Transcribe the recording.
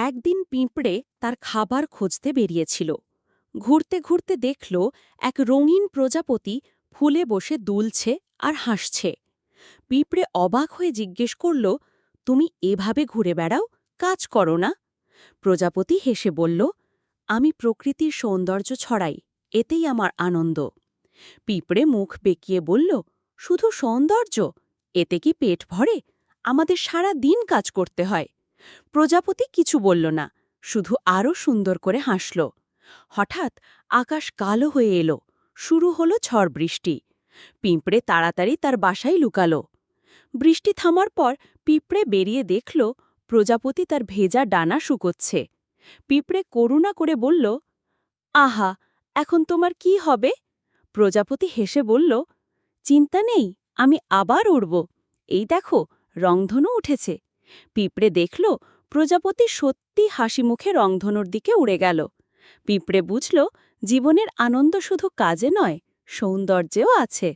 একদিন পিঁপড়ে তার খাবার খুঁজতে বেরিয়েছিল। ঘুরতে ঘুরতে দেখল এক রঙিন প্রজাপতি ফুলে বসে দুলছে আর হাসছে। পিঁপড়ে অবাক হয়ে জিজ্ঞেস করল, তুমি এভাবে ঘুরে বেড়াও, কাজ করো না? প্রজাপতি হেসে বলল, আমি প্রকৃতির সৌন্দর্য ছড়াই, এতেই আমার আনন্দ। পিঁপড়ে মুখ বেঁকিয়ে বলল, শুধু সৌন্দর্য? এতে কি পেট ভরে? আমাদের সারা দিন কাজ করতে হয়। প্রজাপতি কিছু বলল না, শুধু আরও সুন্দর করে হাসল। হঠাৎ আকাশ কালো হয়ে এলো, শুরু হলো ঝড় বৃষ্টি। পিঁপড়ে তাড়াতাড়ি তার বাসায় লুকালো। বৃষ্টি থামার পর পিঁপড়ে বেরিয়ে দেখল প্রজাপতি তার ভেজা ডানা শুকোচ্ছে। পিঁপড়ে করুণা করে বলল, আহা, এখন তোমার কি হবে? প্রজাপতি হেসে বলল, চিন্তা নেই, আমি আবার উড়ব। এই দেখো, রংধনু উঠেছে। পিঁপড়ে দেখল প্রজাপতি সত্যি হাসি মুখে রংধনুর দিকে উড়ে গেল। পিঁপড়ে বুঝল, জীবনের আনন্দ শুধু কাজে নয়, সৌন্দর্যেও আছে।